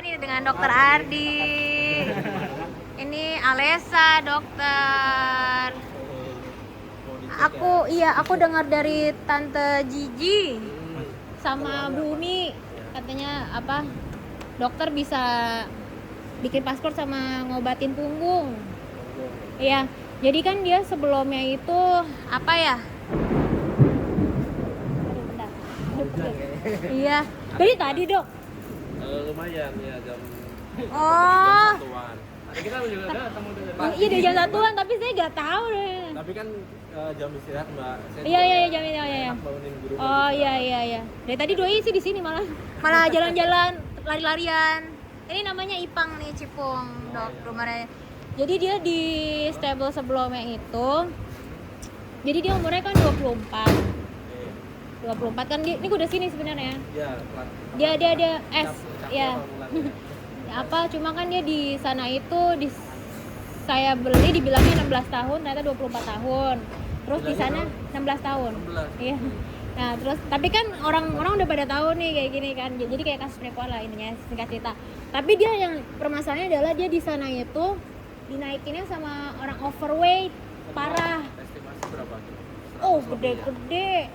nih dengan Dokter Ardi. Ini Alessa, dokter. Aku dengar dari Tante Gigi sama Bu Umi katanya dokter bisa bikin paspor sama ngobatin punggung. Iya, jadi kan dia sebelumnya itu Iya, jadi tadi dok. Lumayan ya jam. Oh. Jam 1-an. Tadi kita juga datang udah. Iya di jam 1-an, tapi saya nggak tahu deh. Tapi kan jam istirahat Mbak. Iya jam ini ya. Bangunin guru. Oh iya. Dari tadi doi sih di sini malah jalan-jalan, lari-larian. Ini namanya Ipang nih, Cipung, dok, rumahnya. Jadi dia di stable sebelumnya itu. Jadi dia umurnya kan 24 kan ini udah sini sebenarnya. Iya, Dia S ya. Cuma kan dia di sana itu saya beli dibilangnya 16 tahun, ternyata 24 tahun. Terus di sana 16 tahun. Iya. Nah, terus tapi kan orang-orang udah pada tahu nih kayak gini kan. Jadi kayak kasus penipuan lah intinya, singkat cerita. Tapi dia yang permasalahannya adalah dia di sana itu dinaikinnya sama orang overweight parah. Estimasi berapa? Oh, gede-gede.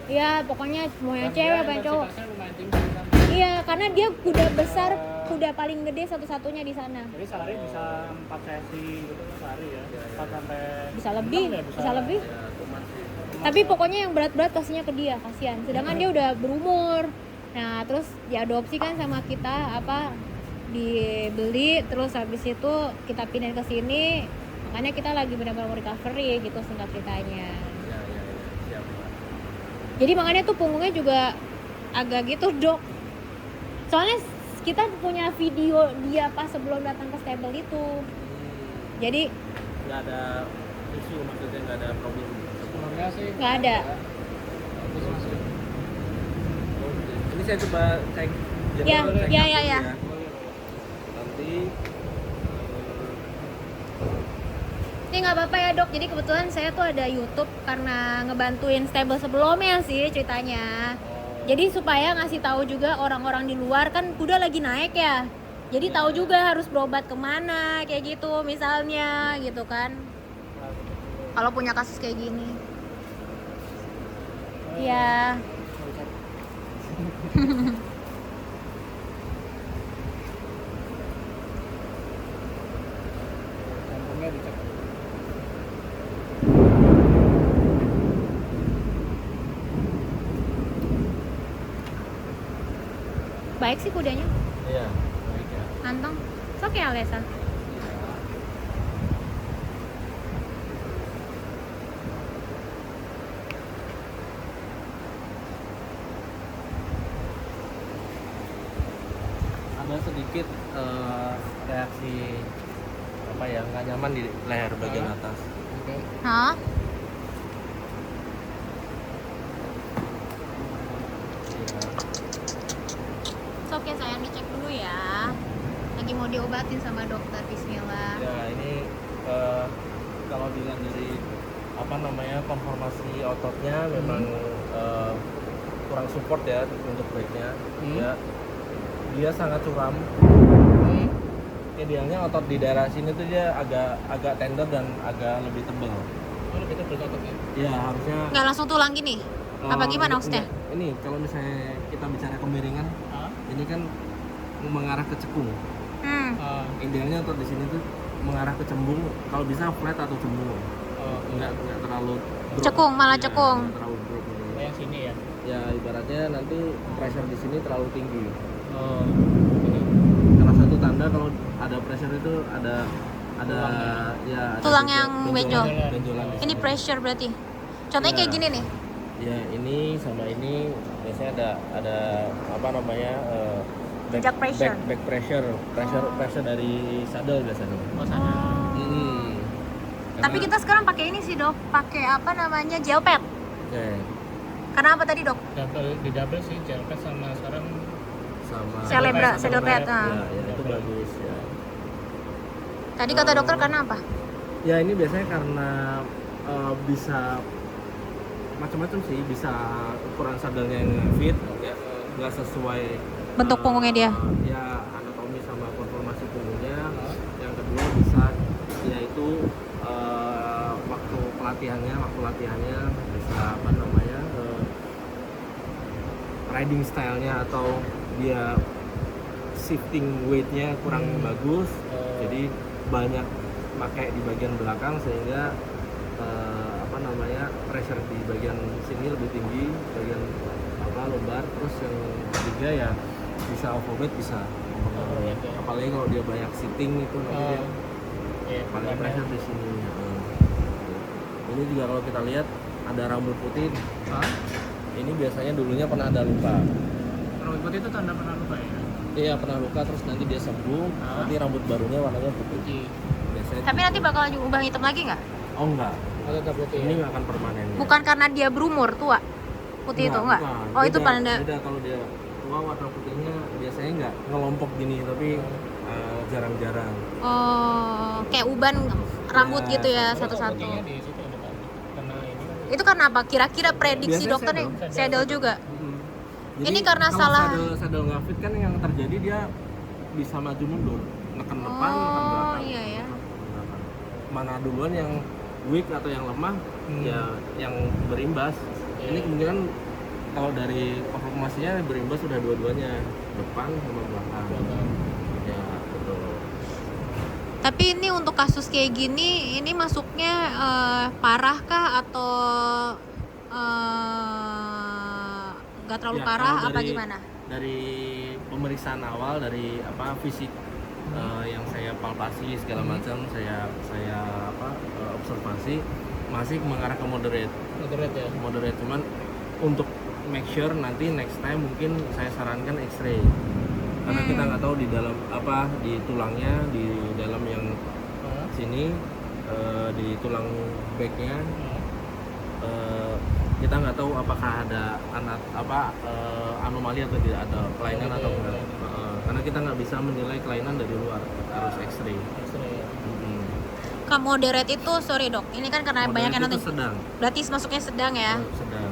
Iya, pokoknya mau yang cewek apa yang cowok. Iya, karena dia kuda besar, kuda paling gede satu-satunya di sana. Jadi sehari bisa 4 sesi gitu sehari ya. 4 sampai Bisa lebih, bisa lebih. Ya, cuman sih. Tapi pokoknya yang berat-berat kasihnya ke dia, kasihan. Sedangkan dia udah berumur. Nah, terus diadopsi kan sama kita dibeli, terus habis itu kita pindahin ke sini. Makanya kita lagi benar-benar recovery gitu singkat ceritanya. Ya, siap Mbak. Jadi makanya tuh punggungnya juga agak gitu dok. Soalnya kita punya video dia pas sebelum datang ke stable itu. Jadi Nggak ada isu, maksudnya nggak ada problem. sebelumnya sih nggak ada. bagus masih. Ini saya coba cek. Ya. Nanti Ini nggak apa-apa ya dok. Jadi kebetulan saya tuh ada YouTube karena ngebantuin stable sebelumnya sih ceritanya. Jadi supaya ngasih tahu juga orang-orang di luar kan kuda lagi naik ya. Jadi tahu juga harus berobat kemana kayak gitu misalnya gitu kan. Kalau punya kasus kayak gini. Iya. Jantungnya dicek. Baik sih kudanya. iya, baik ya. Antong. Oke Alessa. Ada sedikit reaksi nggak nyaman di leher bagian atas. Oke. Hah? Oke sayang dicek dulu ya. Lagi mau diobatin sama dokter. Bismillah. Ya ini kalau dilihat dari konformasi ototnya memang kurang support ya untuk backnya. Ya, dia sangat curam. Idealnya otot di daerah sini tuh dia agak tender dan agak lebih tebal. Oh, lebih tebal ototnya. Iya harusnya. Nggak langsung tulang gini? Apa gimana maksudnya? Ini kalau misalnya kita bicara kemiringan, ini kan mengarah ke cekung. Idealnya otot di sini tuh mengarah ke cembung. Kalau bisa flat atau cembung. Nggak terlalu drop. Cekung, malah Ya, cekung. nggak terlalu drop ini. Yang sini ya. Ya ibaratnya nanti pressure di sini terlalu tinggi. Ini. Salah satu tanda kalau ada pressure itu ada ya ada Tulang yang benjol. benjolan di Ini sini. pressure berarti. Contohnya Ya. kayak gini nih. Ya ini sama ini biasanya ada Jejak pressure. back pressure dari saddle biasanya. Oh, sana. Tapi kita sekarang pakai ini sih dok. Pakai gel pad. Oke. Karena apa tadi dok? Di double sih gel pad sama sekarang Sama Celebra, saddle pad. ya itu bagus ya. Tadi kata dokter karena apa? Ya ini biasanya karena bisa macam-macam sih, bisa ukuran saddlenya yang fit, ya, nggak sesuai bentuk punggungnya dia? Ya anatomi sama konformasi punggungnya. Yang kedua bisa yaitu waktu latihannya bisa apa namanya riding stylenya atau dia shifting weightnya kurang bagus, jadi banyak pakai di bagian belakang sehingga apa namanya pressure di bagian sini lebih tinggi, bagian apa lumbar. Terus yang ketiga ya bisa overweight, bisa apalagi kalau dia banyak sitting itu nanti dia paling pressure di sini. Ini juga kalau kita lihat ada rambut putih. Ini biasanya dulunya pernah ada luka. Rambut putih itu tanda pernah luka ya? Iya, pernah luka terus nanti dia sembuh, nanti rambut barunya warnanya putih. Biasanya Tapi nanti bakal ubah hitam lagi nggak? oh enggak. Tetap putih. Ini nggak akan permanen. Bukan karena dia berumur tua, putih itu enggak? Bukan. Oh itu pada Beda kalau dia tua warna putihnya biasanya nggak ngelompok gini tapi jarang-jarang. oh kayak uban rambut Ya, gitu ya Kalau satu-satu. putihnya di situ ada kan. Karena ini kan Itu karena apa? Kira-kira prediksi Biasanya dokternya saddle. saddle juga. Jadi Ini karena kalau salah- saddle nggak fit kan yang terjadi dia bisa maju mundur, neken depan, neken Oh belakang. iya ya. Mana duluan yang weak atau yang lemah ya yang berimbas. Ini kemungkinan kalau dari konfirmasinya berimbas sudah dua-duanya, depan sama belakang. Ya betul. Tapi ini untuk kasus kayak gini, ini masuknya parah kah atau nggak terlalu Ya, parah kalau apa gimana? Dari pemeriksaan awal dari apa fisik yang saya palpasi segala macam saya observasi masih mengarah ke moderate cuman untuk make sure nanti next time mungkin saya sarankan X-ray karena kita nggak tahu di dalam apa di tulangnya di dalam yang sini di tulang backnya kita nggak tahu apakah ada anomali atau tidak ada kelainan atau enggak. Karena kita nggak bisa menilai kelainan dari luar, harus X-ray. Kamu moderate itu, sorry dok, ini kan karena banyak yang Moderate nonton. itu sedang. Berarti masuknya sedang ya? Sedang.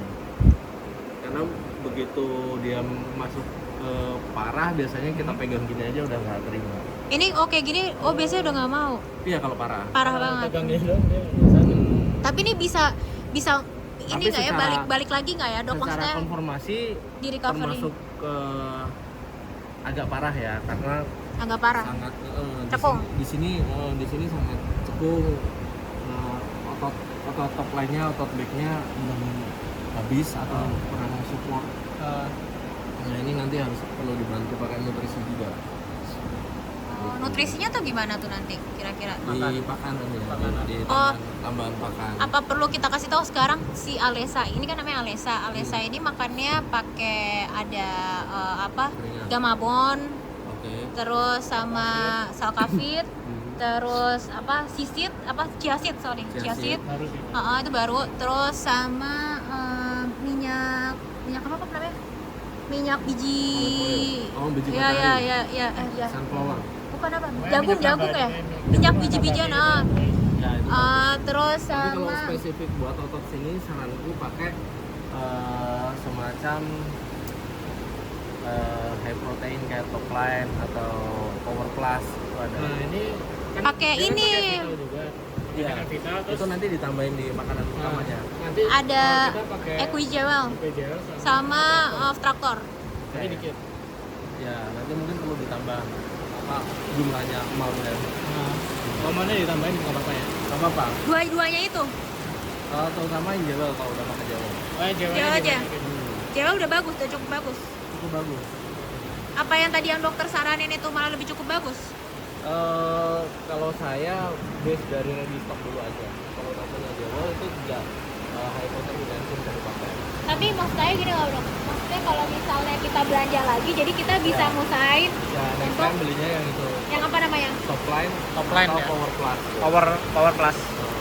Karena begitu dia masuk ke parah, biasanya kita pegang gini aja udah nggak terima. Ini oke gini, oh biasanya udah nggak mau. Iya kalau parah. Parah banget. pegang gini dong dia biasanya. Tapi ini bisa ini Tapi nggak ya secara- balik lagi nggak ya dok Secara maksudnya konfirmasi di recovery termasuk ke agak parah ya karena agak parah. sangat Cekung. di sini sangat cekung. Otot top line-nya, otot back-nya belum habis atau kurang support. Nah ini nanti harus perlu dibantu pakai nutrisi juga. Nutrisinya tuh gimana tuh nanti kira-kira? Di pakan nanti ya, di Oh. tambahan pakan. Apa perlu kita kasih tahu sekarang si Alesa ini kan namanya Alesa. Alesa ini makannya pakai ada Ringan. gamabon, Oke. terus sama salkafit, terus sisit, chiasit, Chiasit. Harus sih. itu baru. Terus sama minyak apa namanya? Minyak biji. Oh, biji Ya matahari. ya. Sunflower. Bukan apa? Pokoknya Jagung minyak ya. nabati. Minyak biji-bijian. Ya itu. Terus Tapi kalau sama spesifik buat otot sini saranku pakai semacam high protein kayak top line atau power plus itu ada. Nah ini kan Pakai dia kan ini. pakai Vital juga. Iya. Pakai Vital, terus Itu nanti ditambahin di makanan utamanya. nanti ada kalau kita pakai Equigel PJL sama Traktor. tapi dikit. Ya nanti mungkin perlu ditambah jumlahnya amountnya. Kalau mana ditambahin nggak apa-apa ya? Gak apa-apa. Dua-duanya itu. Terutama yang Jawa kalau udah makan Jawa. Oh, ya, Jawa aja. gitu. Jawa udah bagus, udah cukup bagus. Cukup bagus. Apa yang tadi yang dokter saranin itu malah lebih cukup bagus? Kalau saya base dari ready stock dulu aja. Kalau namanya Jawa itu juga high protein langsung bisa dipakai. Tapi maksud saya gini loh dok, maksudnya kalau misalnya kita belanja lagi, jadi kita bisa Ya. ngusahain Ya next untuk time belinya yang itu yang apa namanya? top line ya. atau power plus. Power plus.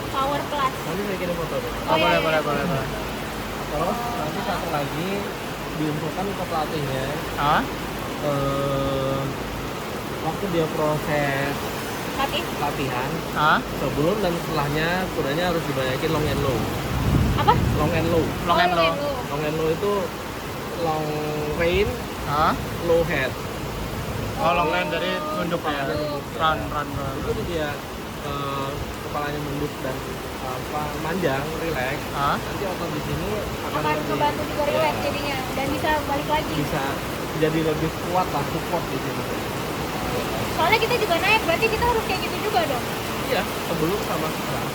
Power Plus. Nanti saya kirim foto deh. Oh, iya, iya. boleh. Terus nanti satu lagi diinfokan ke pelatihnya Ah? waktu dia proses Tapi latihan Ah? sebelum dan setelahnya kudanya harus dibanyakin long and low. apa? Long and low. Long and low. Long and low itu long range Hah? low head. Oh, long line dari nunduk ya. Run. Itu dia kepalanya nunduk dan manjang, relax. Hah? Nanti otot di sini akan lebih, ngebantu juga relax ya, jadinya dan bisa balik lagi. bisa jadi lebih kuat lah, support di sini. Soalnya kita juga naik, berarti kita harus kayak gitu juga dong. Iya, sebelum sama setelah.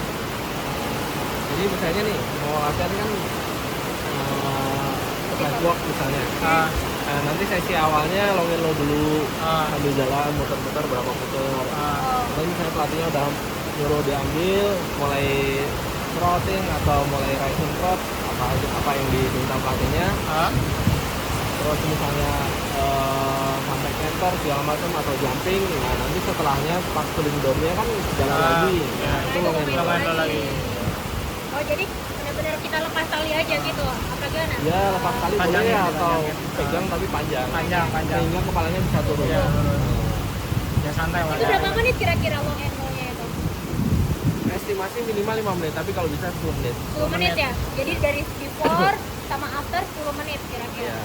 Jadi misalnya nih mau latihan kan flat walk misalnya. Nanti sesi awalnya long and low dulu, sambil jalan muter-muter berapa puter. Nanti misalnya pelatihnya udah nyuruh diambil, mulai trotting atau mulai rising trot, apa yang diminta pelatihnya. Terus misalnya sampai canter segala macam atau jumping, nah nanti setelahnya pas cooling down-nya kan jalan lagi. Nah, itu long and low lagi. Oh, jadi benar-benar kita lepas tali aja gitu, apa gimana? Ya, lepas tali Panjang boleh gitu, atau panjang. pegang tapi panjang. Panjang. Sehingga kepalanya bisa turun. Ya, ya santai Itu berapa menit kira-kira long and low-nya itu? Estimasi minimal 5 menit, tapi kalau bisa 10 menit. 10 menit ya? Jadi dari before sama after 10 menit kira-kira. Ya.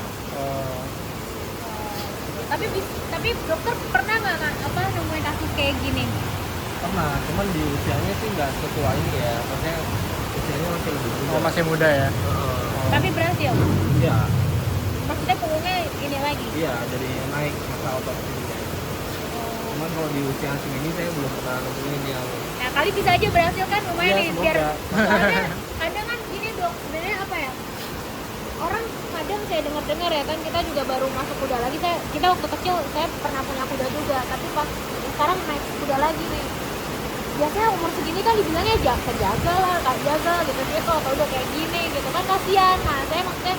Tapi dokter pernah nggak nemuin kasus kayak gini? Pernah, cuman di usianya sih nggak setua ini ya. Maksudnya usianya masih lebih muda. Oh, masih muda ya. Tapi berhasil? Iya. Maksudnya punggungnya ini lagi? Iya, jadi naik masa otot ininya. Cuman kalau di usia segini saya belum pernah nemuin yang. Nah, kali bisa aja berhasil kan, lumayan Iya, nih. semoga. Biar soalnya kadang kan gini dok, sebenarnya apa ya? Orang kadang saya dengar ya kan, kita juga baru masuk kuda lagi. Kita waktu kecil saya pernah punya kuda juga, tapi pas sekarang naik kuda lagi nih. Biasanya umur segini kan dibilangnya jaga lah, kak jaga gitu kalau udah kayak gini gitu kan kasihan. Nah, saya maksudnya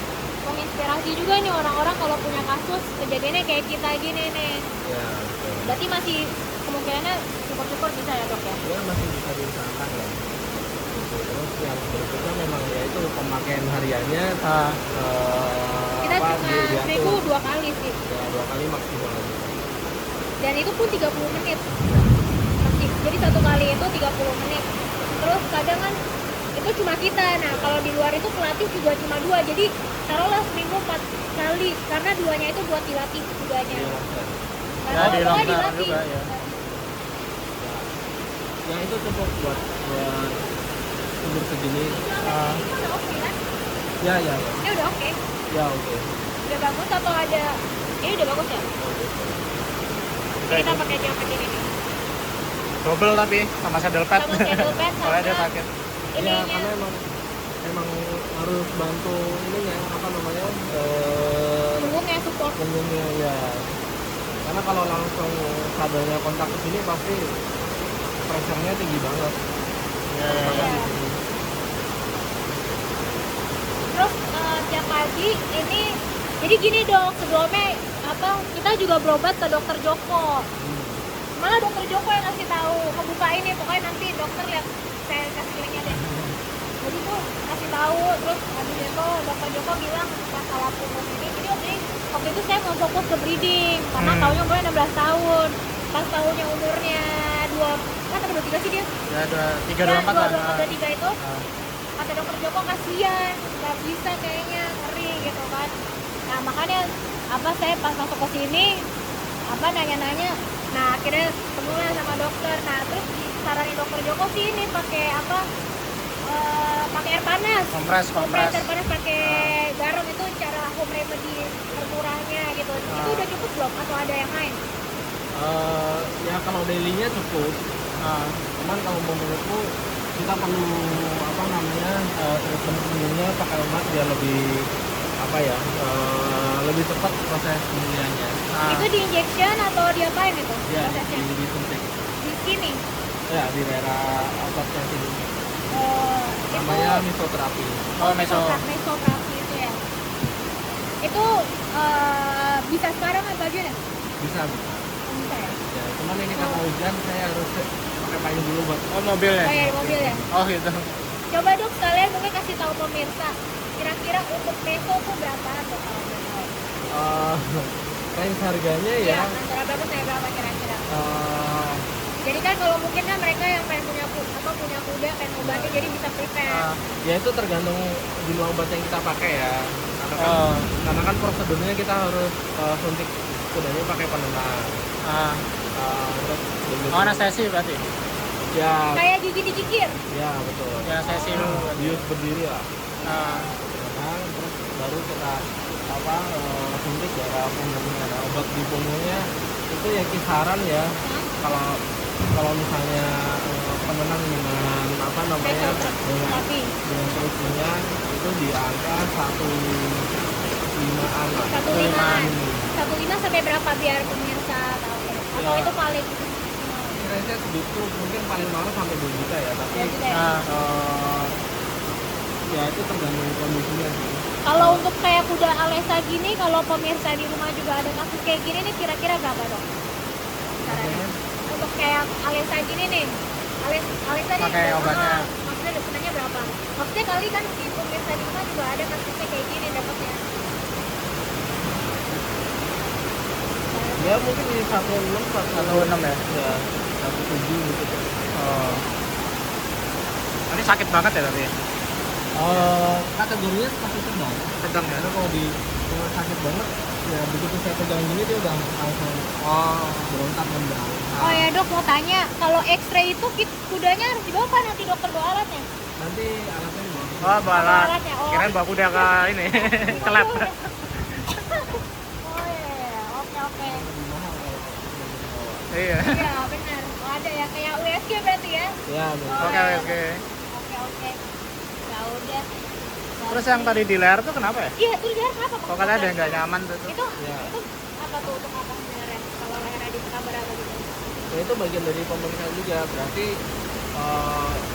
menginspirasi juga nih orang-orang kalau punya kasus kejadiannya kayak kita gini nih. Ya, betul. Berarti masih kemungkinannya syukur-syukur bisa ya dok ya? Ya masih bisa diusahakan ya. Terus yang berikutnya memang ya itu pemakaian hariannya Kita apa, cuma seminggu 2 kali sih. Ya 2 kali maksimal. Dan itu pun 30 menit. Jadi 1 kali itu 30 menit. Terus kadang kan itu cuma kita. Nah, kalau di luar itu pelatih juga cuma 2. Jadi taruhlah seminggu 4 kali karena 2-nya itu buat dilatih kudanya. Iya, Ya, di long term dilatih. juga ya. ya itu cukup buat umur segini. Udah oke kan? Ya. Ini udah oke. Ya oke. Udah bagus atau ada? Ini udah bagus ya? Kita pakai jaket ini nih. Double tapi sama saddle pad. Sama saddle pad sama Soalnya dia sakit. Ya ininya. karena emang harus bantu ininya apa namanya Punggungnya support. punggungnya ya. Karena kalau langsung sadelnya kontak ke sini pasti pressure-nya tinggi banget. Ya. Iya. Terus tiap pagi ini jadi gini dok, sebelumnya kita juga berobat ke dokter Joko. Malah dokter Joko yang ngasih tahu, ngebuka ini pokoknya nanti dokter lihat saya kasih linknya deh. Jadi tuh kasih tahu, terus habis itu dokter Joko bilang masalah punggung ini. Jadi waktu itu saya mau fokus ke breeding karena tahunnya umurnya 16 tahun. Pas tahunnya umurnya 23 sih dia. Ya 3 24 lah. 23 itu kata dokter Joko kasihan, nggak bisa kayaknya, ngeri gitu kan. Nah makanya saya pas masuk ke sini nanya-nanya. Nah akhirnya ketemulah sama dokter. Nah terus disaranin dokter Joko sih ini pakai pakai air panas. Kompres. Air panas pakai garam itu cara home remedy termurahnya gitu. Itu udah cukup belum atau ada yang lain? Ya kalau daily-nya cukup. Cuman kalau menurutku kita perlu treatment punggungnya pakai obat biar lebih lebih cepat proses pemulihannya. Itu di injection atau diapain itu? Ya, Prosesnya? disuntik. Di sini. Ya, di daerah ototnya sini. Namanya mesoterapi. Oh, mesoterapi itu ya. Itu bisa sekarang apa aja ya? Bisa. Bisa ya? Ya, cuman ini karena hujan saya harus pakai payung dulu buat mobil ya? Oh ya, di mobil ya? Oh gitu. Coba dok sekalian mungkin kasih tahu pemirsa kira-kira untuk meso tuh berapaan dok kalau boleh tahu? range harganya ya. Antara berapa sampai berapa kira-kira? Jadi kan kalau mungkin kan mereka yang pengen punya kuda, pengen obatnya jadi bisa prepare. Ya itu tergantung jumlah obat yang kita pakai ya. Karena kan prosedurnya kita harus suntik kudanya pakai penenang. Terus anestesi berarti? ya Kayak gigi digigir. ya betul. Ya anestesi dulu. Bius berdiri lah. Ah, Terus baru kita suntik daerah punggungnya. Nah, obat di punggungnya itu ya kisaran ya. Kalau misalnya penenang dengan Tapi dengan terusnya itu di angka 1,5-an lah. 1,5 sampai berapa biar pemirsa tahu? Atau Ya. itu paling Kira-kira segitu mungkin paling mahal sampai 2 juta ya, tapi 2 juta ya? ya itu tergantung kondisinya sih. Kalau untuk kayak kuda Alesa gini, kalau pemirsa di rumah juga ada kasus kayak gini nih, kira-kira berapa dok? Caranya? Untuk kayak Alesa gini nih, Alesa nih Pakai obatnya. maksudnya sebenarnya berapa? Maksudnya kali kan di pemirsa di rumah juga ada kasusnya kayak gini dapatnya. Ya mungkin di 1,6 1,6 ya? Ya 1,7 gitu. Ini sakit banget ya tapi? Kategorinya sakit sedang. Sedang ya? Karena kalau di rumah sakit banget, ya begitu saya pegang gini dia udah langsung berontak nendang. Oh ya dok, mau tanya, kalau X-ray itu kudanya harus dibawa apa nanti dokter bawa alatnya? Nanti alatnya dibawa. Oh, balat. Alatnya, oh. Kirain baku udah ke ini, ke lab. Oh iya, oke. Iya. Iya benar, oh, ada ya kayak USG berarti ya? Ya, betul. Oke. Oke. Ya udah. Terus yang tadi di leher tuh kenapa ya? Iya, itu dia kenapa? Kok katanya ada yang nggak nyaman tuh? Itu Ya. itu apa tuh untuk apa sebenarnya? Kalau lehernya dikabar apa gitu? Ya, itu bagian dari pemeriksaan juga, berarti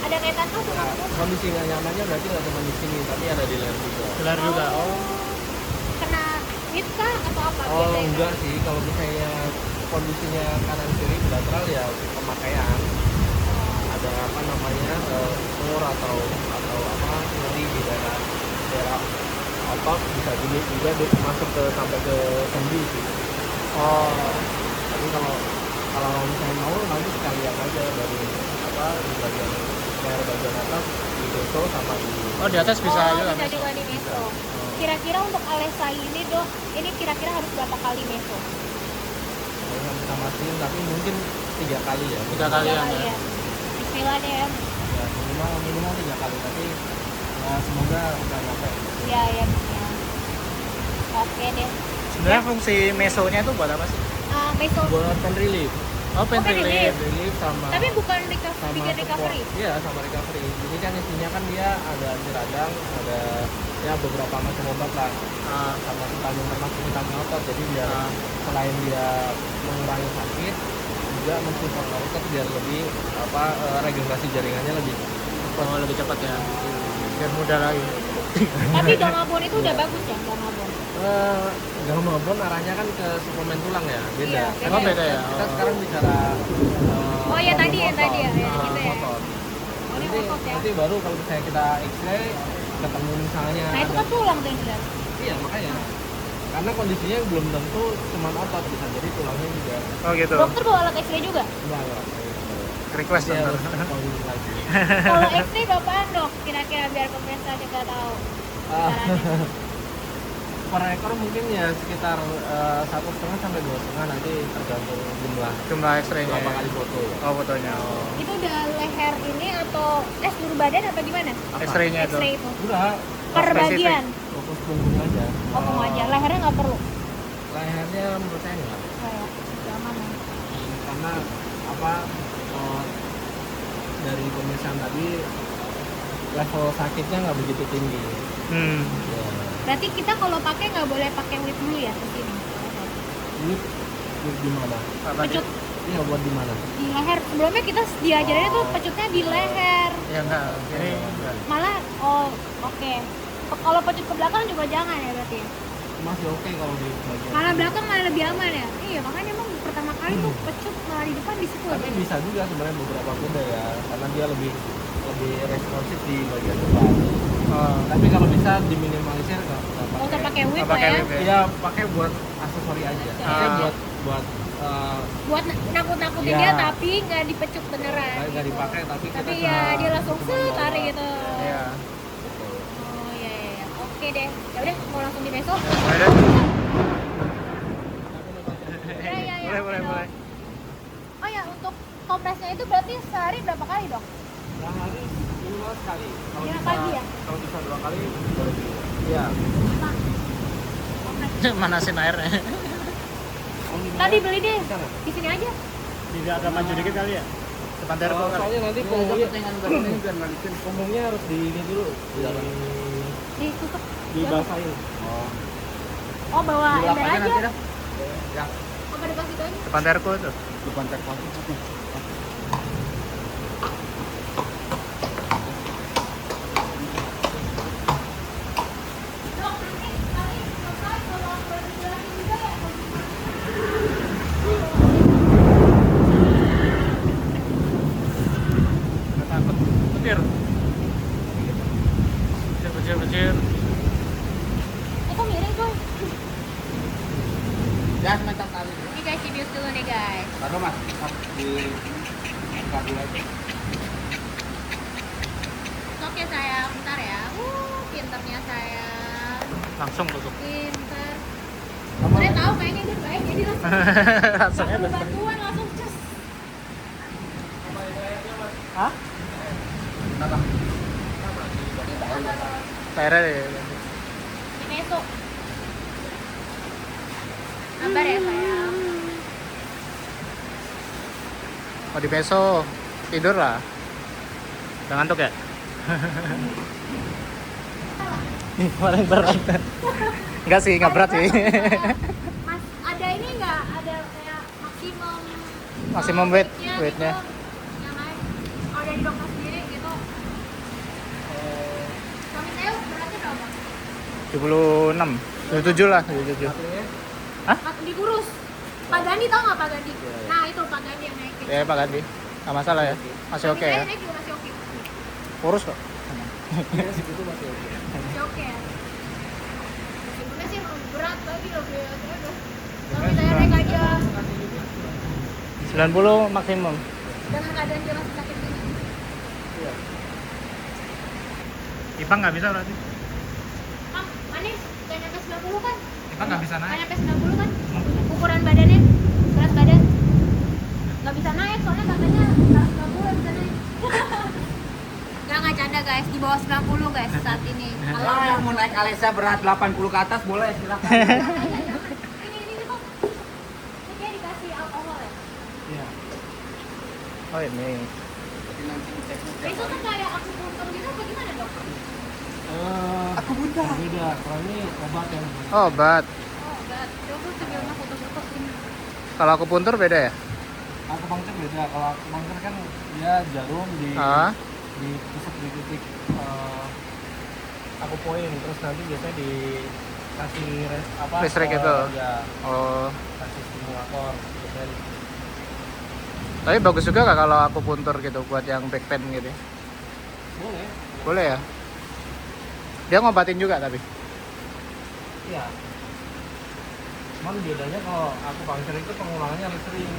Ada kaitan tuh sama ya, kondisi nggak nyamannya berarti nggak cuma di sini, tapi ada di leher juga. Di leher juga. Oh. Kena hit kah atau apa? Oh biasanya? enggak sih, kalau misalnya kondisinya kanan kiri bilateral ya pemakaian. Ada sore atau nyeri di daerah otot, bisa juga masuk sampai ke sendi sih. Tapi kalau misalnya mau nanti sekalian aja dari di bagian leher bagian atas di meso sama di Oh, di atas bisa juga. bisa juga di meso. Kira-kira untuk Alesa ini dok, ini kira-kira harus berapa kali meso? nggak bisa mastiin, tapi mungkin 3 kali ya. 3 kali ya. ya. Bismillah deh ya. Ya, minimal 3 kali, tapi ya, semoga nggak nyampe. Iya. Oke deh. Sebenarnya fungsi mesonya itu buat apa sih? Meso. Buat pain relief. Oh, pain pain relief. Pain relief sama Tapi bukan sama bikin recovery. support. Iya, sama recovery. Jadi kan isinya kan dia ada anti radang, ada ya beberapa macam obat lah. Sama vitamin termasuk vitamin otot. Jadi biar selain dia mengurangi sakit, juga mensupport otot biar lebih regenerasi jaringannya lebih Oh, lebih cepat ya. Biar mudah lagi. Tapi Gamabon itu udah bagus ya, Gamabon. Gamabon arahnya kan ke suplemen tulang ya, beda. Iya, Emang beda ya? Kita sekarang bicara Oh ya tadi ya, otot. gitu ya. Otot. Oh ini Nanti, otot ya. nanti baru kalau misalnya kita X-ray ketemu misalnya Nah itu kan tulang tuh yang jelas. iya makanya karena kondisinya belum tentu cuma otot, bisa jadi tulangnya juga Oh, gitu. Dokter bawa alat X-ray juga? enggak Request ya, dokter. harus kondisi lagi. Kalau X-ray berapaan dok? Kira-kira biar pemirsa juga tahu. Caranya. Per ekor mungkin ya sekitar 1,5 sampai 2,5, nanti tergantung Jumlah X-ray-nya. berapa Ya. kali foto. Oh, fotonya. Oh. Itu udah leher ini atau seluruh badan apa gimana? X-ray-nya itu. X-ray itu. Udah Per spesifik. bagian. fokus punggung aja. Oh mau aja. Lehernya nggak perlu. Lehernya menurut saya enggak. Kayak zaman ya. Karena dari pemeriksaan tadi level sakitnya nggak begitu tinggi. Ya. Berarti kita kalau pakai nggak boleh pakai whip dulu ya di sini. Whip di mana? Pecut Iya, buat di mana? di leher. Sebelumnya kita diajarinnya tuh pecutnya di leher. Ya enggak. Ini enggak. Malah oke. Kalau pecut ke belakang juga jangan ya berarti. Ya? Masih oke kalau di bagian. Malah belakang malah lebih aman ya. Iya makanya emang pertama kali tuh pecut malah di depan di situ. Tapi bisa juga sebenarnya beberapa kuda ya, karena dia lebih responsif di bagian depan. Tapi kalau bisa diminimalisir nggak Kalau usah pakai whip Nggak lah ya. pakai whip. Iya, pakai buat aksesori aja. Maksudnya buat Buat nakut-nakutin Iya. dia tapi nggak dipecut beneran. nggak dipakai, tapi kita Tapi cuma ya dia langsung cuma bawa. tarik gitu. Iya. Betul. Oh iya. Oke Oke deh, ya udah mau langsung di meso. Boleh deh. Ya. Boleh. Oh ya, untuk kompresnya itu berarti sehari berapa kali dok? Sehari minimal sekali. Kalau Ya, bisa, pagi ya? Kalau bisa 2 kali boleh. Iya. Manasin airnya. Tadi beli deh, di sini aja. Tidak agak maju dikit kali ya? Depan terko kali. Soalnya nanti punggungnya harus di ini dulu. Ditutup. Dibasahin. Oh bawa Dilap ember aja aja. nanti dah. Ya, Oh pada pas itu aja. Depan terko tuh. depan terko. Dok, nanti kali selesai kalau boleh dijelasin juga ya. Nggak takut. Petir. Petir. Kok miring coy? Ya, sebentar kali. Ini guys, review dulu nih guys. Taruh Mas, di kabel aja. Sok ya sayang, bentar ya. Pinternya sayang. Langsung tutup. Pinter. Udah tahu kayaknya dia baik, jadi langsung Rasanya best. bantuan langsung cus. Hah? Airnya deh. Di meso. Sabar ya sayang. Oh di peso tidur lah. Udah ngantuk ya? Ini paling berat. Enggak sih, enggak berat sih. Mas, ada ini nggak? Ada kayak Maksimum weight, weightnya weightnya. gitu, yang lain. Kalau dari dokter sendiri gitu. Suami saya beratnya berapa? 76, 77 lah, 77. Hah? Mas dikurus. Pak Gandhi tau nggak Pak Gandhi? Nah itu Pak Gandhi yang naikin. Ya Pak Gandhi, nggak masalah ya. Masih Suami oke saya ya. naik juga masih oke. Kurus kok. Segitu masih oke. Masih oke. Sebenarnya sih emang berat lagi loh biasanya. Suami saya naik aja 90 maksimum. dengan keadaan dia masih sakit gini. Ipang nggak bisa berarti? Mam, manis, kayak nyampe 90 kan? Ipang nggak bisa Kayak naik. nyampe 90 kan? Ukuran badannya, berat badan. Nggak bisa naik, soalnya katanya 90 bisa naik. Nggak canda guys, di bawah 90 guys saat ini. Kalau yang mau naik Alesa berat 80 ke atas boleh silakan. Ini kok. Ini kayak dikasih alkohol ya? Iya. Oh ini. Itu tuh kayak akupuntur gitu apa gimana dok? Aku buta. Beda. Kalau ini obat yang Oh, obat. Oh enggak, coba sambil mah foto-foto ini. Kalau akupuntur beda ya? akupunktur beda. Kalau akupunktur kan dia jarum ditusuk di titik akupoin, terus nanti biasanya dikasih Listrik itu? Ya, Oh. kasih stimulator biasanya. Tapi bagus juga nggak kalau akupuntur gitu buat yang back pain gitu? Boleh. Boleh ya? Dia ngobatin juga tapi? Iya. Cuman bedanya kalau akupunktur itu pengulangannya harus sering.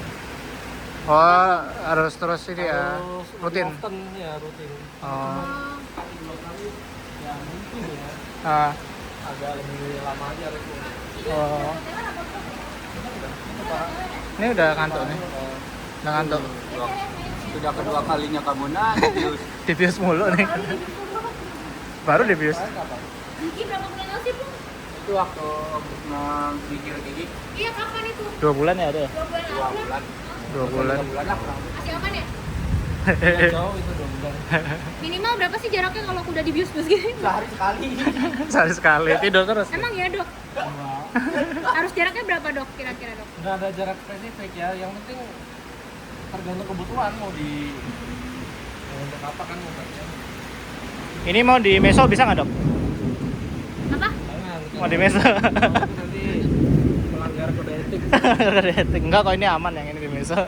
Oh, harus terus ini ya, Harus rutin. Often, ya rutin. Oh. Sekali 2 kali ya mungkin ya Ah. agak lebih lama aja resiko. Oh. Ini udah ngantuk nih. Udah ngantuk. Sudah kedua kalinya kamu nangis. Dibius mulu nih. Baru dibius. Gigi berapa bulan sih bu? Itu waktu gigil gigi Iya kapan itu? 2 bulan ya ada ya? 2 bulan 2 lalu. bulan. 2 bulan. 3 bulan lah kurang lebih. Masih aman ya? Jauh itu 2 bulan. Minimal berapa sih jaraknya kalau udah dibius-bius gini? Sehari sekali. Sehari sekali tidur terus. Emang ya dok? Enggak. Harus jaraknya berapa dok kira-kira dok? Enggak ada jarak spesifik ya. Yang penting tergantung kebutuhan mau untuk apa kan obatnya. Ini mau di meso bisa nggak dok? Apa? Jangan. Mau di meso? Nanti melanggar kode etik. Enggak kok, ini aman yang ini di meso. Ini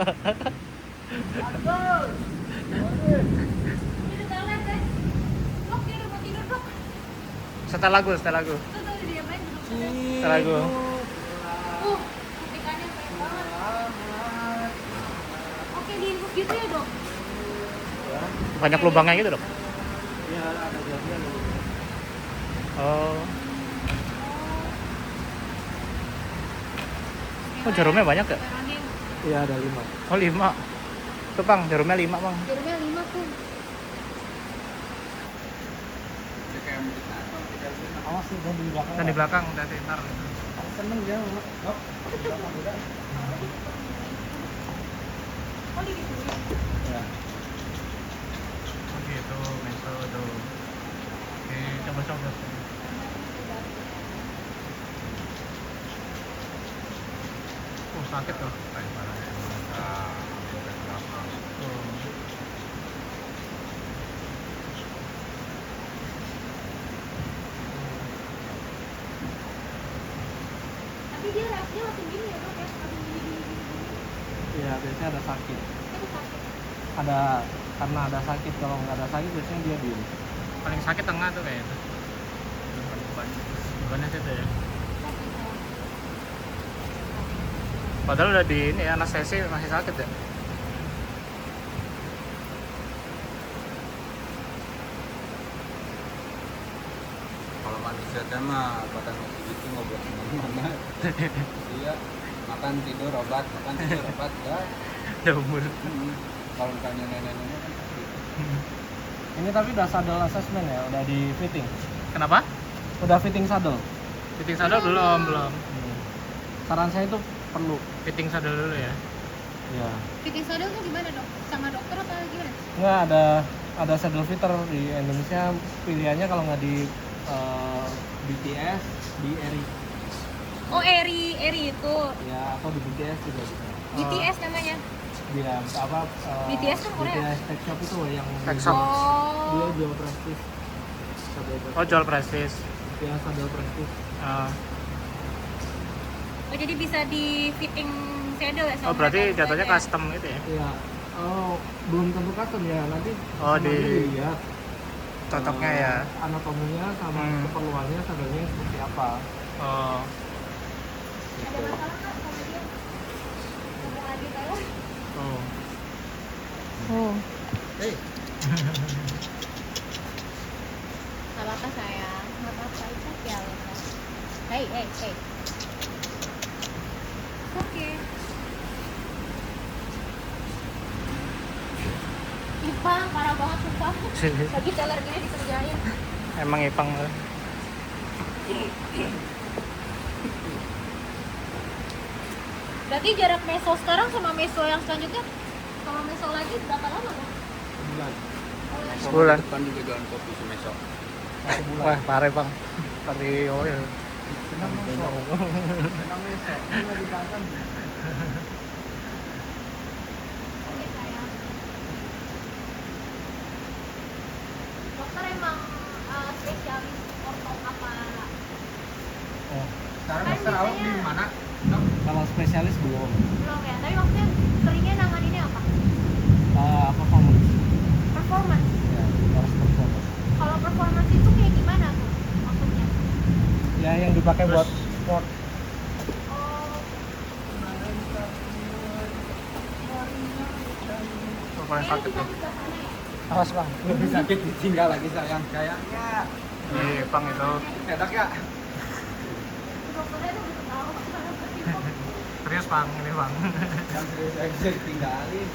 udah lihat guys. Dok dia udah mau tidur dok. Setel lagu. Tuh tuh dia main duduk. Setel lagu. Suntikannya keren banget. Oke diinfus gitu ya dok? Banyak lubangnya gitu dok? Ya ada jadian. Oh. Oh, jarumnya banyak ya? Peperonin. Iya ada 5. Oh, 5. Tuh, Bang, jarumnya 5, Bang. Jarumnya 5 tuh. Awas sih di belakang. Dan di belakang, hati ntar. Seneng dia, Dok. Di belakang udah. Oh, di situ. Ya. Oh gitu, meso tuh. Oke, coba-coba. Oh, sakit tuh. Tapi dia reaksinya langsung gini ya, Dok ya. Langsung gini. Iya, biasanya ada sakit. Itu sakit. Ada karena ada sakit, kalau nggak ada sakit biasanya dia diem. Paling sakit tengah tuh kayaknya. Bukannya situ ya. Padahal udah di ini ya, anestesi masih sakit ya. Kalau manusia kan mah badan masih gitu ngobrol kemana-mana. Iya, makan tidur obat ya. Udah umur. Kalau misalnya nenek-nenek kan gitu. Ini tapi udah saddle assessment ya, udah di fitting. Kenapa? Udah fitting saddle. Fitting saddle belum. Saran saya itu perlu. Fitting saddle dulu ya. Ya. Fitting saddle tuh gimana, Dok? Sama dokter apa gimana? Nggak ada saddle fitter di Indonesia, pilihannya kalau nggak di BTS, di Eri. Oh, Eri itu. Ya, atau di BTS juga bisa. BTS namanya. Dia apa? BTS kan Korea. BTS Tech Shop itu loh yang Tech Shop. dia Oh. jual prestis. Oh, jual prestis. Ya, saddle prestis. Oh, jadi bisa di fitting saddle ya sama Oh, berarti mereka jatuhnya juga ya? custom gitu ya. Iya. Oh, belum tentu custom ya. Nanti Oh, sama di- dia dilihat Cocoknya ya. anatominya sama keperluannya saddlenya seperti apa. Oh. Ada masalah nggak sama dia? Ngomong lagi saya. Oh. Oh. Hey, Gak apa-apa sayang, gak apa-apa, itu ya. Hey. Oke. Ipang, parah banget sumpah. Lagi teller gini dikerjain. Emang Ipang. Berarti jarak meso sekarang sama meso yang selanjutnya, kalau meso lagi berapa lama Bang? bulan. Sebulan. Depan juga jualan kopi semesok. Wah, parah, Bang. Tadi oil. Senang besok. Ini lagi makan. Oke sayang. Dokter emang spesialis orto apa? Oh, Sekarang Kan dokter awak di biasanya- mana? kalau spesialis belum. Belum ya, tapi maksudnya seringnya nanganinnya apa? Performance. Performance. Ya, harus performance. Kalau performance itu kayak gimana tuh maksudnya? Ya, yang dipakai buat sport. Oh, Oh, paling sakit tuh. Awas bang. Lebih sakit ditinggal lagi sayang. Kayaknya Ipang itu. enak ya. dokternya tuh udah tahu. Serius, Bang. Ini, Bang. Yang serius aja ditinggalin.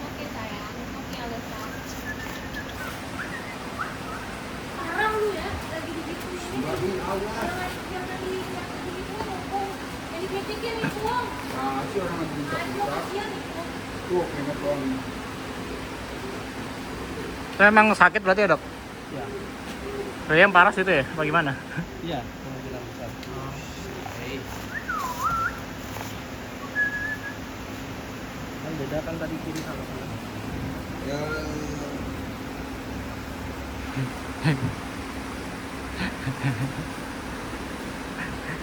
Oke sayang, oke Alisa. Parah lu ya, lagi digituin. Jangan digituin ngomong. Yang dikritikin itu Bang. Nah, si orang lagi Aduh, buka-buka. kasihan itu. Tuh, ingat dong. Itu emang sakit berarti ya, Dok? Ya, Berarti yang parah situ ya? Bagaimana? iya kemungkinan besar. Kan beda kan tadi kiri sama kanan. Ya,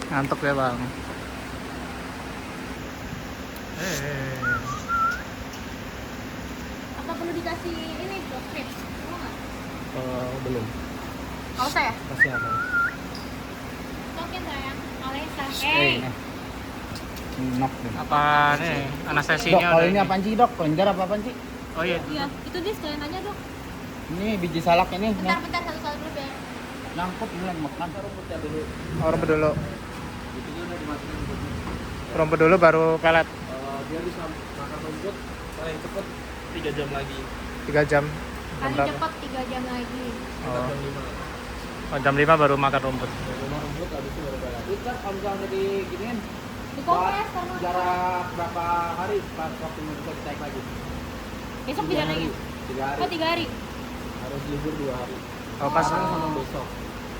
Ngantuk ya, Bang. Apa perlu dikasih ini dok strip? Mau nggak? Belum. Nggak usah ya? Masih aman. Oke sayang, Alisa. enak nih. Apa nih? Dok, Anestesinya kalau udah ini apaan sih dok? Kelenjar apa apaan sih? Oh iya. Iya, itu dia sekalian aja dok. Ini biji salak ini. Bentar satu-satu dulu biar. Nangkut ini lagi makan. Rumputnya dulu. Oh, rebut dulu. Itunya dimasukin rumputnya. Rumput dulu baru pelet. Dia bisa makan rumput paling cepet 3 jam lagi. 3 jam. Jam Paling berapa? cepat 3 jam lagi. Sekitar Oh. jam 5. Oh, jam 5 baru makan rumput. Jam 5 rumput habis itu baru pelet. Itu kan kalau misalnya udah diginiin Dikompres karena jarak berapa hari pas waktu bisa dicek lagi? besok 3 bisa hari. lagi. 3 hari. Oh 3 hari. Harus libur 2 hari. Oh, pas Sekarang sama besok.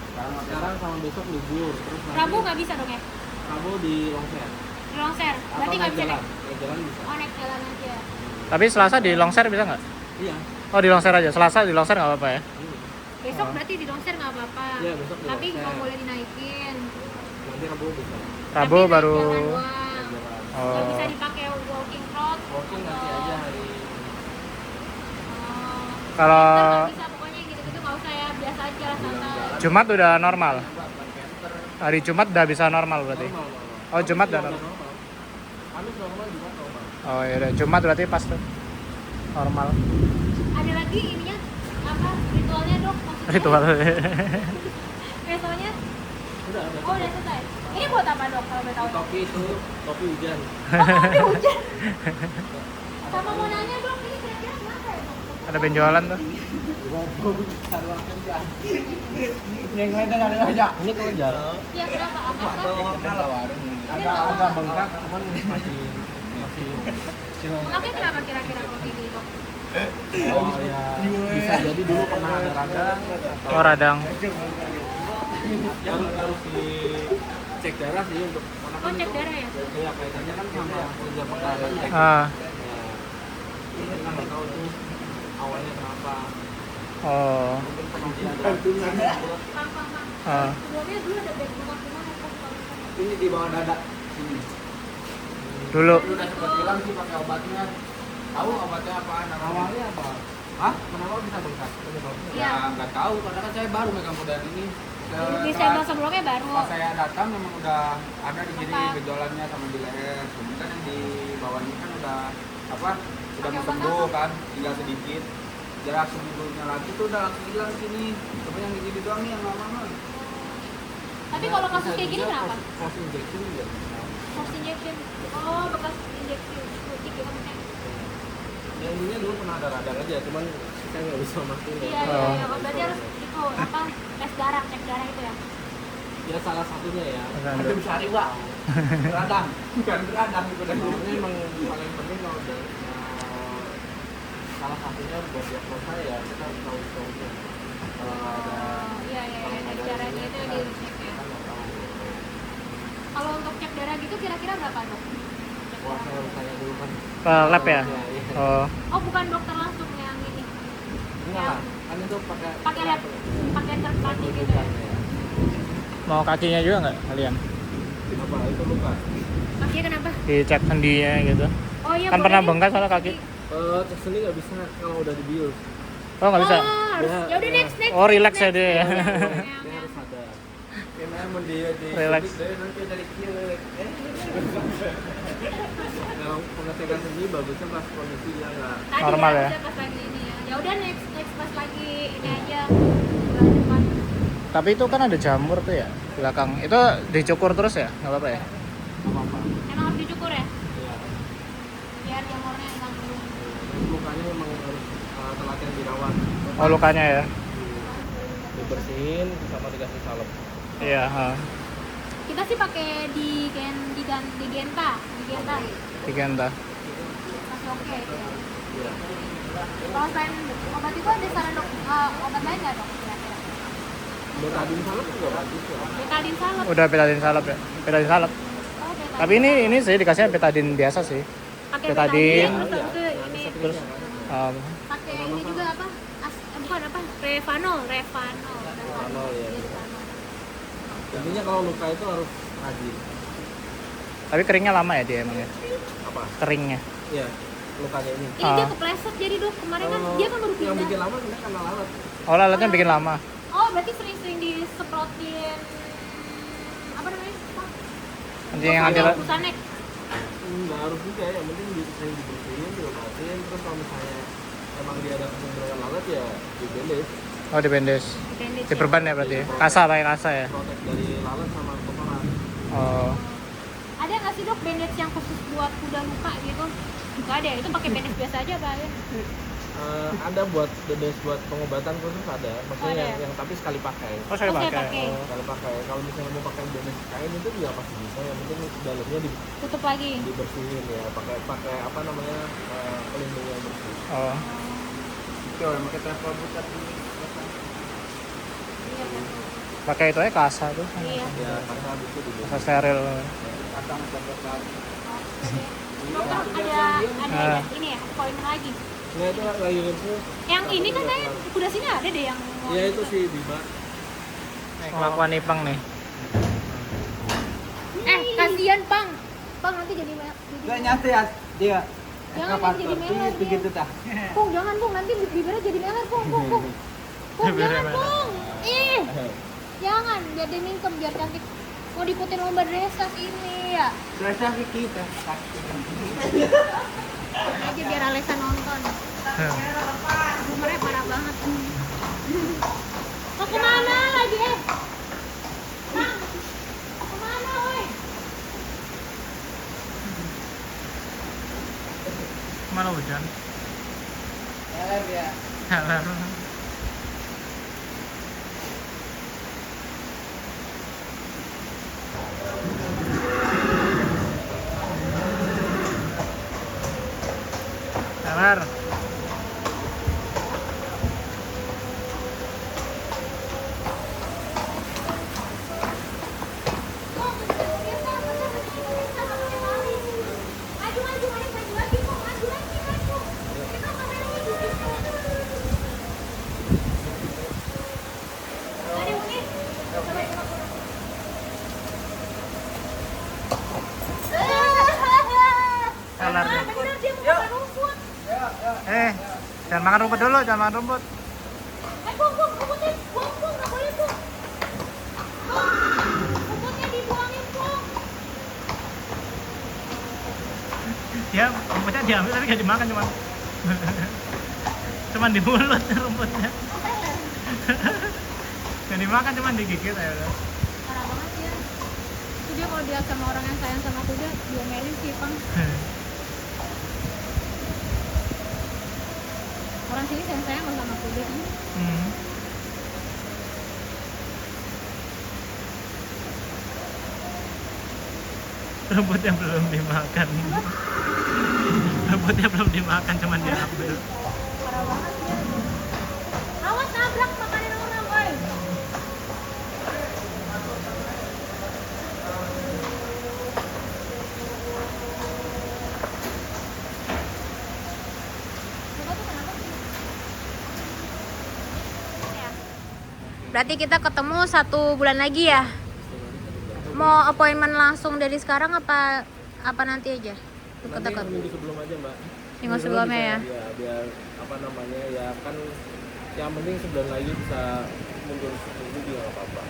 Sekarang Sekarang sama besok libur. Terus nanti Rabu nggak bisa dong ya? Rabu di Longser. Di Longser. Atau Berarti nggak naik bisa jalan. naik. Naik jalan bisa. Oh naik jalan aja. tapi Selasa di Longser bisa nggak? Iya. Oh, di Longser aja. Selasa di Longser nggak apa-apa ya? Besok Oh. berarti di Longser nggak apa-apa. Iya, besok di Tapi Longser. nggak boleh dinaikin. Nanti Rabu bisa. Rabu Tapi naik baru. jalan doang. Naik jalan. Oh. Nggak bisa dipakai walking road. Walking nanti aja hari. Oh. Kalau Nggak bisa pokoknya gitu-gitu nggak usah ya, biasa aja lah santai. Jumat udah normal. Hari Jumat udah bisa normal berarti. Normal, normal. Oh, Jumat Kamis udah juga normal. Kamis normal juga normal. Oh ya udah Jumat berarti pas tuh. Normal. Ada lagi ininya apa ritualnya dok? Maksudnya Ritual. ritualnya? Udah ada. Oh udah selesai. Ini buat apa dok kalau boleh tahu? Topi itu topi hujan. Oh kopi hujan. Sama mau nanya dok, ini kira-kira kenapa ya dok? Ada penjualan tuh. Yang lain kan ada aja. Ini kelenjar. Iya kenapa? Apa kan? Agak bengkak cuman masih Makanya kenapa kira-kira kalau kayak gini dok? oh ya bisa jadi dulu pernah ada radang Oh, radang. yang harus dicek darah sih untuk karena Oh cek darah ya? iya kaitannya kan sama kerja pengarahan cek. Ah. Kita nggak tahu tuh awalnya kenapa. Oh. Mungkin pernah ada Pang. Ah. Sebelumnya dulu ada back rumah gimana kok kalau Ini di bawah dada. Sini. Dulu. Ini udah sempat bilang sih pakai obatnya. Tahu obatnya apaan? awalnya apa? Hah? Kenapa bisa bengkak? Iya. Ya nggak tahu karena kan saya baru megang modal ini. di Desember sebelumnya baru. Pas saya datang memang udah ada di sini Apa? gejolannya sama di leher. Kemudian yang di bawah ini kan udah apa? Udah Pakai mau obat sembuh apa? kan, tinggal sedikit. Jarak seminggunya lagi tuh udah langsung hilang sini. Cuma yang di sini doang nih yang lama-lama. Tapi kalau kasus kayak gini kenapa? Post injection juga. Post injection. Oh bekas injeksi suntik ya maksudnya. Ya intinya dulu pernah ada radang aja, cuman kita nggak bisa mastiin. Iya iya iya. Oh, berarti harus itu apa tes darah cek darah itu ya? Ya salah satunya ya. Ada cari Wak. Beradang. Bukan beradang itu dan Sebenarnya emang paling penting kalau salah satunya buat diagnosa ya kita harus tahu historinya. Kalau ada Oh iya iya iya cek darahnya itu yang dicek ya. kita nggak tahu. Kalau untuk cek darah gitu kira-kira berapa dok? Cek Wah, darah. kalau saya dulu kan. Ke lab ya? Iya. Oh. Oh bukan dokter langsung yang ini. Enggak, kan itu pakai Pakai lab, pakai third party gitu ya. Mau kakinya juga nggak kalian? Apa itu luka? Kakinya kenapa? Dicek sendinya gitu. Oh iya. Kan boleh pernah nih. bengkak soalnya kaki. Cek seni nggak bisa kalau udah dibius. Oh, nggak bisa. Oh, harus. Ya, Ya udah next. Oh, relax ya dia ya. Iya, Dia iya. harus ada. Kena mau dia di Relax. nanti dari kiri. Kalau pengecekan seni bagusnya pas kondisi dia nggak. Tadi Normal ya? bisa pas lagi ini ya. Ya udah next pas lagi ini aja bulan depan. Tapi itu kan ada jamur tuh ya belakang. Itu dicukur terus ya? Nggak apa-apa ya? Apa-apa. Emang harus dicukur ya? Iya. Biar jamurnya hilang dulu. Lukanya memang harus telaten dirawat. Oh, lukanya ya? Dibersihin sama dikasih salep. Iya. Ha. Kita sih pakai di Genta. Tiga entah. Masih oke itu ya. Iya. Kalau selain obat itu ada saran dok obat lain nggak dok kira-kira? Betadine salep juga bagus ya. Betadine salep. Udah betadine salep ya? Betadine salep. Oh, betadine. Tapi ini sih dikasihnya betadine biasa sih. pakai betadine. terus habis itu ini Terus pakai ini juga apa? Bukan apa? Revanol. Revanol, ya. Revanol. Intinya kalau luka itu harus rajin. tapi keringnya lama ya dia emang ya? Apa? Keringnya. Iya, lukanya ini. Ini dia kepleset jadi dok kemarin kan dia kan baru Yang bikin pindah. lama sebenarnya karena lalat. Oh, lalatnya bikin lama. Oh berarti sering-sering disemprotin apa namanya? Nanti yang anti Kusanek. Nggak harus juga, yang penting sering dibersihin, diobatin. Terus kalau misalnya emang dia ada kecenderungan lalat ya dibandage. Oh, dibendes. Bandage ya? Diperban ya berarti. Kasa pakai kasa ya. Protek dari lalat sama kotoran. Oh. Ada nggak sih dok bandage yang khusus buat kuda luka gitu? Nggak ada, itu pakai bandage biasa aja Pak ya? Ada buat bandage buat pengobatan khusus ada, maksudnya ada. yang tapi sekali pakai. Oh, saya Oh, saya pakai. pakai. Sekali pakai. Kalau misalnya mau pakai bandage kain itu juga pasti bisa, yang penting dalamnya Tutup lagi. dibersihin ya, pakai apa namanya pelindung yang bersih. Oh. Coba pakai travel boot tapi Iya kan? Pakai itu aja kasa tuh. Iya. Ya karena itu Kasa steril. kacang sampai Dokter ada ini ya, appointment lagi. Nah itu lagi info. Yang ini kan saya kuda sini ada deh yang. Ya itu sih Bima. Kelakuan Ipang nih. Kasihan Pang. Pang nanti jadi Gak nyate ya dia. Jangan nanti jadi meler. Begitu dah. Pung, jangan Pung, nanti bibirnya jadi meler Pung. Pung, Bibirnya jangan meler. Pung. Jangan, biar dia mingkem, biar cantik. Mau diikutin lomba dressage ini ya. Berasa kita. Aja biar Alesa nonton. Rumornya parah banget. Mau kemana lagi Bang, mau kemana woi? Mana hujan? Ya. Heler. Heler. Heler. Jangan makan rumput dulu, jangan makan rumput. Ya, rumputnya diambil tapi gak dimakan cuman di mulut rumputnya. Gak dimakan cuman digigit aja udah. Parah banget ya. Itu dia kalau dia sama orang yang sayang sama kuda, diomelin sih Pang. Orang sini sayang sama kuda. Hmm. Rumputnya belum dimakan. Rumputnya belum dimakan, cuman diambil. Parah banget ya. Awas nabrak makanin orang, boy. Berarti kita ketemu 1 bulan lagi ya? Mau appointment langsung dari sekarang apa nanti aja? Nanti minggu sebelum aja Mbak. Minggu sebelumnya ya? Ya biar apa namanya ya kan yang penting sebulan lagi bisa mundur seminggu juga nggak apa-apa.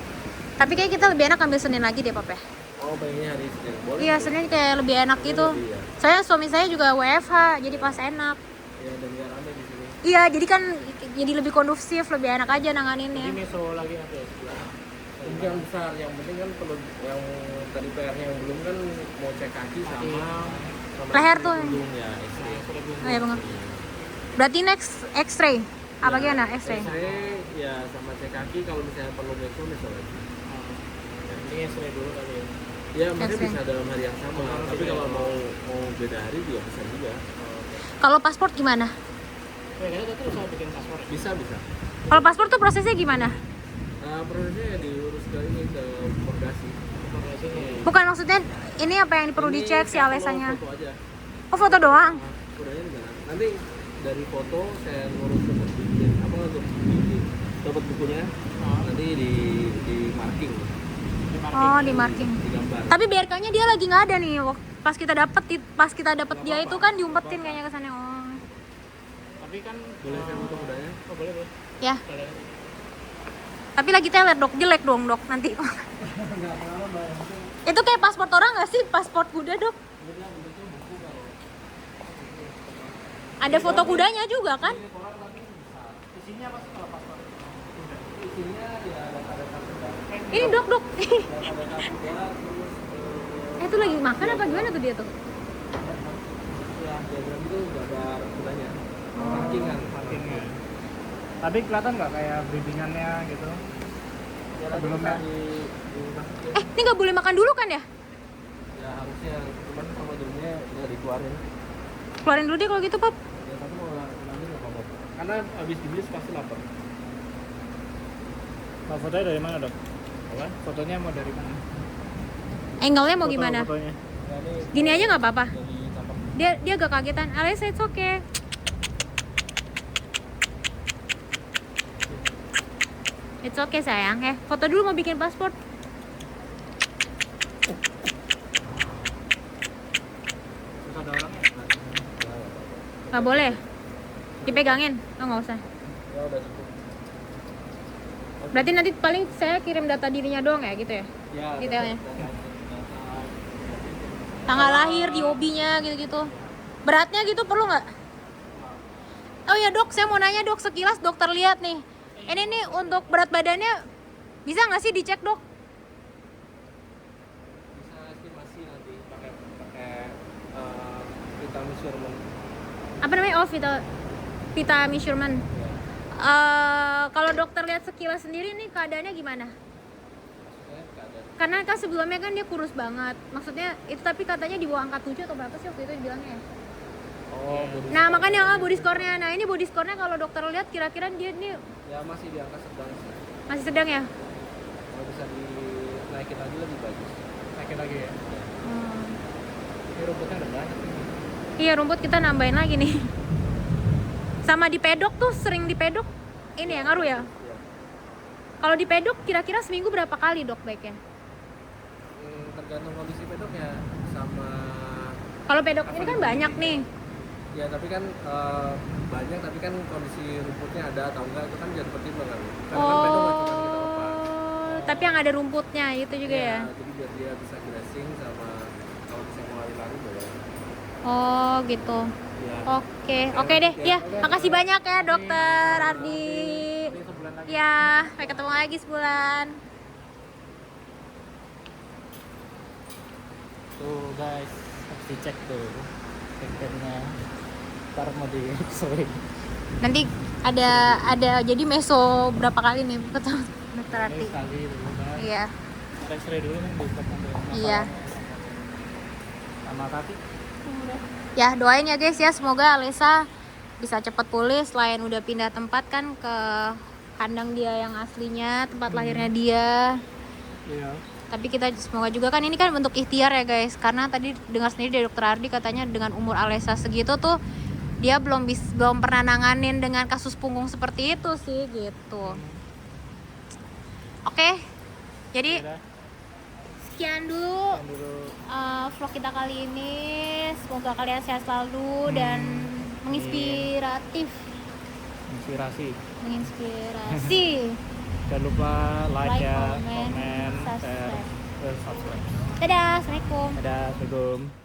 Tapi kayak kita lebih enak ambil Senin lagi deh Papa. Oh pengennya hari Senin boleh. Iya Senin kayak lebih enak gitu. Lebih, ya. Soalnya suami saya juga WFH jadi pas enak. Ya dan nggak rame di sini. Iya jadi kan jadi lebih kondusif, lebih enak aja nanganinnya. meso lagi nanti ya sebelah. Ini yang besar, yang penting kan perlu yang tadi PR-nya yang belum kan mau cek kaki sama Leher tuh. punggung ya X-ray. Oh iya bener. Berarti next X-ray. Apa gimana X-ray? X-ray ya sama cek kaki kalau misalnya perlu meso lagi. Ini X-ray dulu kali ya. Ya mungkin X-ray. bisa dalam hari yang sama, tapi kalau mau beda hari juga bisa juga. Kalau paspor gimana? Kayaknya tadi bisa bikin paspor. Bisa. Kalau paspor tuh prosesnya gimana? Prosesnya ya diurus ke ini ke Porgasi. Bukan maksudnya ini apa yang perlu Ini dicek si saya Alesanya? Foto aja. Oh foto doang? Kudanya di sana. Nanti dari foto saya ngurus untuk bikin untuk bikin dapat bukunya. Nanti di marking. Oh di marking. Digambar. Tapi BRK-nya dia lagi nggak ada nih. Pas kita dapet dia itu kan diumpetin kayaknya ke sana. Oh. Tapi kan Boleh saya foto kudanya? oh boleh. Ya. Tapi lagi teler dok, jelek dong dok nanti. Itu kayak paspor orang nggak sih? Paspor kuda dok? Ada foto kudanya juga kan? Isinya apa sih kalau paspor? Isinya ya ada kartu. Ini dok. Ada kartu kuda terus Itu lagi makan apa gimana tuh dia tuh? Ya, diagram itu nggak ada gunanya. Oh. Markingan. Markingnya. Tapi kelihatan nggak kayak breedingannya gitu? Ya, Sebelumnya. dimasukin. Ini nggak boleh makan dulu kan ya? Ya harusnya, cuman sama jadinya nggak dikeluarin. Keluarin dulu deh kalau gitu, Pap. Ya tapi mau nanti nggak apa-apa. Karena habis dibius pasti lapar. Mau fotonya dari mana dok? Apa? Fotonya mau dari mana? Angle-nya mau gimana? Fotonya. Ya, ini Gini aja nggak apa-apa. jadi tampak. Dia agak kagetan. Alisa, it's okay. It's okay sayang. Foto dulu mau bikin paspor. Terus ada orangnya? Nggak boleh. Dipegangin. Oh, nggak usah. Ya udah cukup. Berarti nanti paling saya kirim data dirinya doang ya gitu ya? Ya, Detailnya. data- Tanggal lahir, di hobinya gitu-gitu. Beratnya gitu perlu nggak? Oh ya dok, saya mau nanya dok, sekilas dokter lihat nih. Ini nih untuk berat badannya bisa nggak sih dicek dok? bisa estimasi nanti pakai kita measurement. Apa namanya? Oh, Vita measurement. Ya, Kalau dokter lihat sekilas sendiri nih keadaannya gimana? maksudnya keadaan. Karena kan sebelumnya kan dia kurus banget. Maksudnya itu tapi katanya di bawah angka 7 atau berapa sih waktu itu dibilangnya ya? Oh, body Nah score. makanya body score-nya. Nah ini body score-nya kalau dokter lihat kira-kira dia nih Ya masih di angka sedang sih. masih sedang ya? Kalau bisa dinaikin lagi lebih bagus. Naikin lagi ya? Hmm. Ini rumputnya udah banyak nih. Iya rumput kita nambahin lagi nih. Sama di pedok tuh sering di pedok ini ya ngaruh ya? Ya. Kalau di pedok kira-kira seminggu berapa kali dok baiknya? Tergantung kondisi pedoknya sama. Kalau pedok ini kan banyak nih. Ya tapi kan banyak tapi kan kondisi rumputnya ada atau enggak itu kan jadi pertimbangan. Karena kan pedok nggak cuma kita lepas. Tapi yang ada rumputnya itu juga ya? Jadi biar dia bisa grazing sama kalau bisa mau lari-lari boleh. Oh gitu. Ya. Oke deh. Ya, makasih banyak ya dokter Ardi. Ini sebulan lagi. Ya, sampai ketemu lagi sebulan. Tuh guys, harus dicek tuh bengkelnya. Ntar mau di X-ray. Nanti ada jadi meso berapa kali nih ketemu dokter Ini Ardi. sekali dulu kan. Iya. X-ray dulu nih di Iya. sama kaki. Ya, doain ya guys ya, semoga Alisa bisa cepat pulih selain udah pindah tempat kan ke kandang dia yang aslinya, tempat lahirnya dia. Iya. Tapi kita semoga juga kan ini kan bentuk ikhtiar ya guys, karena tadi dengar sendiri dari dokter Ardi katanya dengan umur Alisa segitu tuh dia belum pernah nanganin dengan kasus punggung seperti itu sih gitu. Oke, jadi Udah, sekian dulu yang dulu. vlog kita kali ini. Semoga kalian sehat selalu dan menginspiratif. Inspirasi. Menginspirasi. Jangan lupa like, ya, comment, komen, share, subscribe. dan subscribe. Dadah, assalamualaikum. Dadah, assalamualaikum.